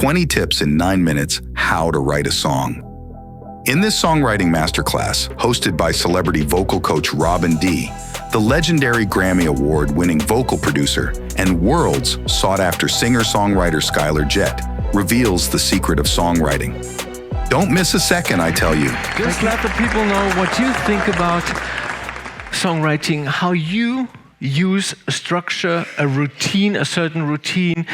20 tips in 9 minutes how to write a song. In this songwriting masterclass, hosted by celebrity vocal coach Robin D, the legendary Grammy Award-winning vocal producer and world's sought-after singer-songwriter Skyler Jett reveals the secret of songwriting. Don't miss a second, I tell you. Just let the people know what you think about songwriting, how you use a structure, a routine, a certain routine,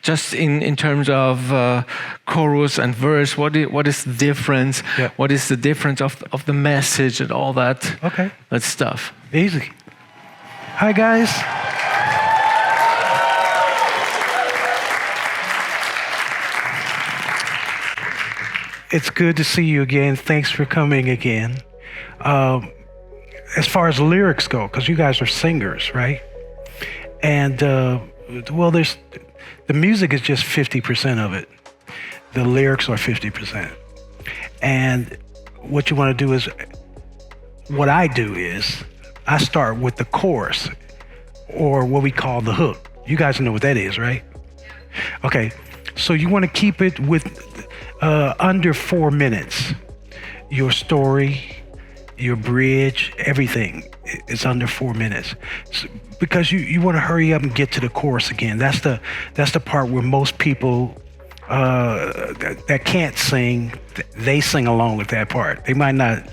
just in terms of chorus and verse. What is the difference? Yeah. What is the difference of the message and all that? Okay. That stuff. Easy. Hi, guys. It's good to see you again. Thanks for coming again. As far as lyrics go, because you guys are singers, right? And, well, the music is just 50% of it. The lyrics are 50%. And what you want to do is, what I do is, I start with the chorus, or what we call the hook. You guys know what that is, right? Okay, so you want to keep it with under 4 minutes. Your story, your bridge, everything is under 4 minutes. So, because you want to hurry up and get to the chorus again. That's the part where most people that can't sing, they sing along with that part. They might not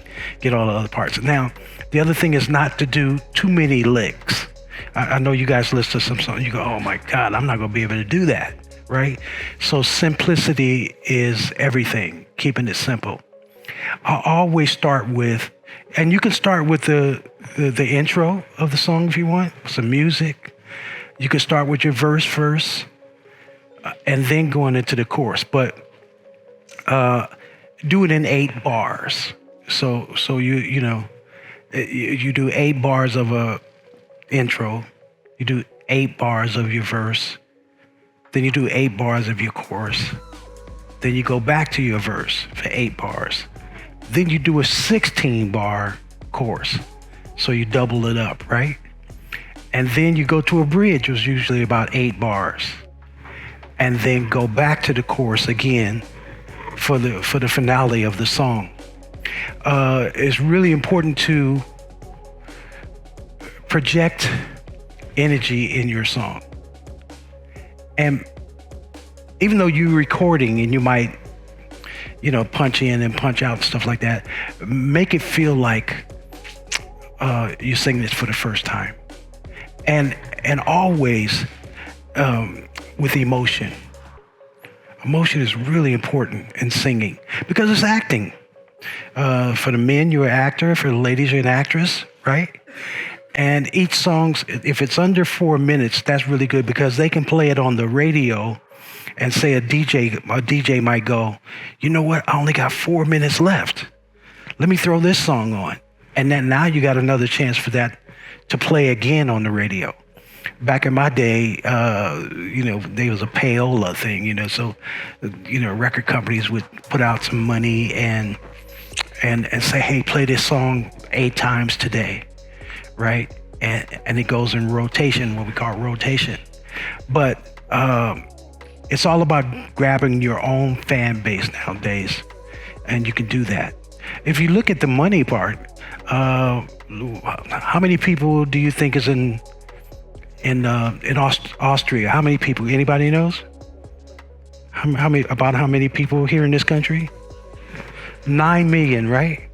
get all the other parts. Now, the other thing is not to do too many licks. I know you guys listen to some songs, you go, oh my God, I'm not gonna be able to do that, right? So simplicity is everything, keeping it simple. I always start with, and you can start with the intro of the song if you want, some music. You can start with your verse first, and then going into the chorus, but do it in 8 bars. So you do 8 bars of a intro, you do 8 bars of your verse, then you do 8 bars of your chorus, then you go back to your verse for 8 bars, then you do a 16-bar chorus, so you double it up, right? And then you go to a bridge, which is usually about 8 bars, and then go back to the chorus again for the finale of the song. It's really important to project energy in your song. And even though you're recording and you might, punch in and punch out and stuff like that, make it feel like you sing this for the first time. And always with emotion. Emotion is really important in singing because it's acting. For the men, you're an actor. For the ladies, you're an actress, right? And each song, if it's under 4 minutes, that's really good because they can play it on the radio and say a DJ might go, you know what? I only got 4 minutes left. Let me throw this song on. And then now you got another chance for that to play again on the radio. Back in my day, there was a payola thing, so, record companies would put out some money and say, hey, play this song 8 times today, right? And it goes in rotation, what we call rotation. But it's all about grabbing your own fan base nowadays, and you can do that. If you look at the money part, how many people do you think is in Austria? How many people? Anybody knows? How many people here in this country? 9 million, right?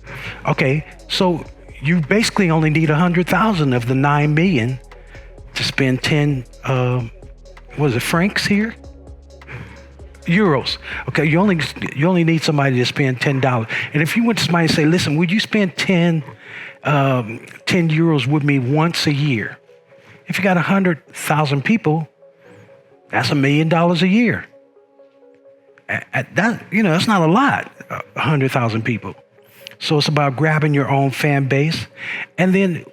Okay, so you basically only need 100,000 of the 9 million to spend 10. Francs here? Euros. Okay, you only need somebody to spend $10. And if you went to somebody and say, listen, would you spend 10 euros with me once a year? If you got 100,000 people, that's $1 million a year. That's not a lot, 100,000 people. So it's about grabbing your own fan base. And then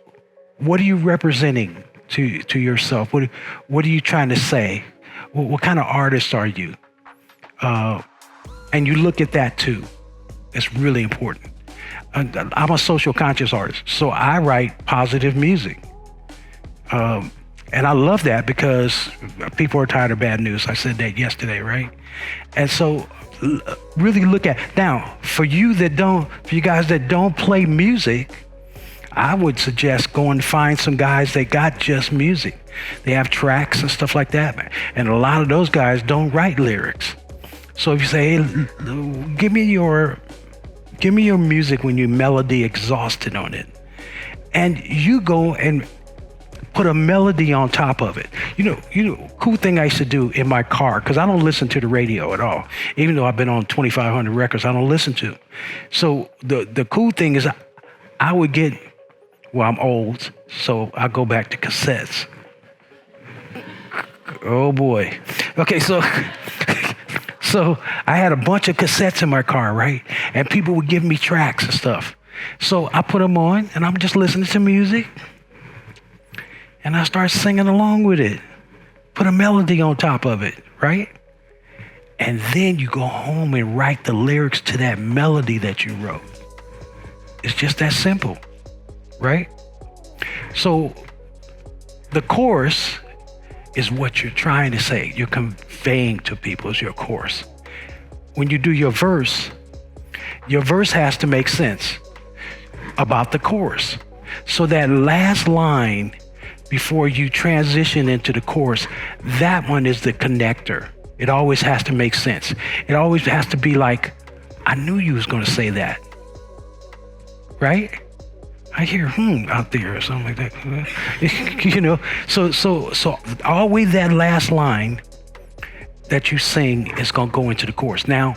what are you representing to yourself? What are you trying to say? What kind of artist are you? And you look at that too. It's really important. I'm a social conscious artist, so I write positive music. And I love that because people are tired of bad news. I said that yesterday, right? And so really look at, now, for you guys that don't play music, I would suggest go and find some guys that got just music. They have tracks and stuff like that. And a lot of those guys don't write lyrics. So if you say, hey, give me your music when you're melody exhausted on it. And you go and put a melody on top of it. Cool thing I used to do in my car, because I don't listen to the radio at all. Even though I've been on 2,500 records, I don't listen to. So the cool thing is I would get, well, I'm old, so I go back to cassettes. Oh boy. Okay, so I had a bunch of cassettes in my car, right? And people would give me tracks and stuff. So I put them on and I'm just listening to music. And I start singing along with it. Put a melody on top of it, right? And then you go home and write the lyrics to that melody that you wrote. It's just that simple, right? So the chorus is what you're trying to say. You're conveying to people is your chorus. When you do your verse has to make sense about the chorus. So that last line before you transition into the chorus, that one is the connector. It always has to make sense. It always has to be like, I knew you was gonna say that, right? I hear out there or something like that. So always that last line that you sing is gonna go into the chorus. Now,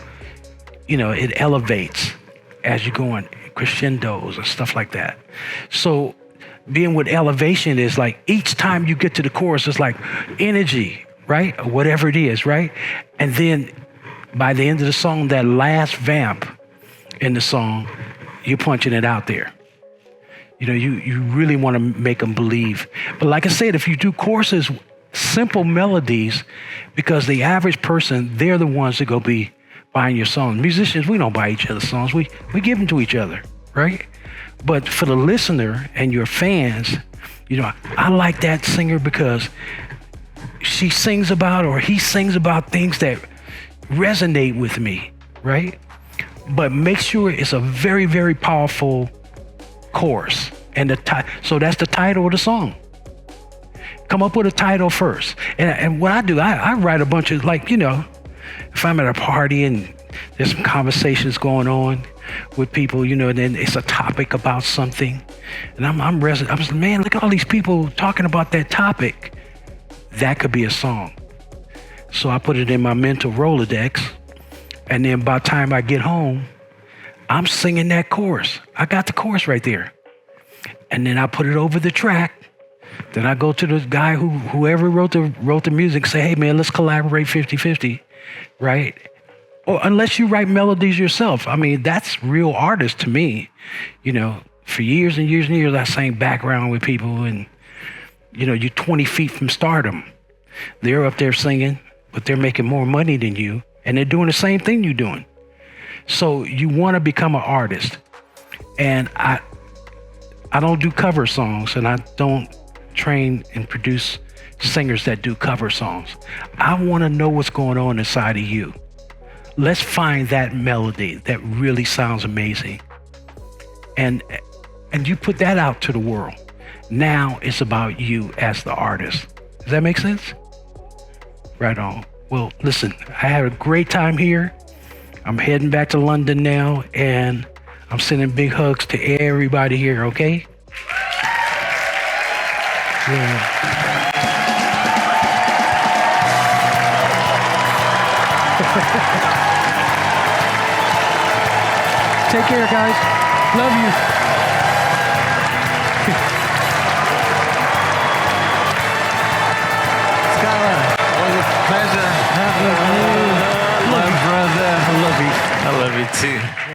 it elevates as you go on crescendos and stuff like that. So being with elevation is like each time you get to the chorus, it's like energy, right? Or whatever it is, right? And then by the end of the song, that last vamp in the song, you're punching it out there. You really want to make them believe. But like I said, if you do courses, simple melodies, because the average person, they're the ones that go be buying your songs. Musicians, we don't buy each other's songs. We give them to each other, right? But for the listener and your fans, I like that singer because she sings about, or he sings about things that resonate with me, right? But make sure it's a very, very powerful chorus. And so that's the title of the song. Come up with a title first. And what I do, I write a bunch of, if I'm at a party and there's some conversations going on with people, and then it's a topic about something. And I'm man, look at all these people talking about that topic. That could be a song. So I put it in my mental Rolodex. And then by the time I get home, I'm singing that chorus. I got the chorus right there. And then I put it over the track. Then I go to the guy whoever wrote the music, say, hey man, let's collaborate 50-50, right? Or unless you write melodies yourself. I mean, that's real artist to me. For years and years and years, I sang background with people, and you're 20 feet from stardom. They're up there singing, but they're making more money than you, and they're doing the same thing you're doing. So you want to become an artist. And I don't do cover songs, and I don't train and produce singers that do cover songs. I want to know what's going on inside of you. Let's find that melody that really sounds amazing. And you put that out to the world. Now it's about you as the artist. Does that make sense? Right on. Well, listen, I had a great time here. I'm heading back to London now, and I'm sending big hugs to everybody here, okay? Yeah. Take care, guys. Love you. Skyler, it was a pleasure having you. Love you, brother. I love you. I love you too.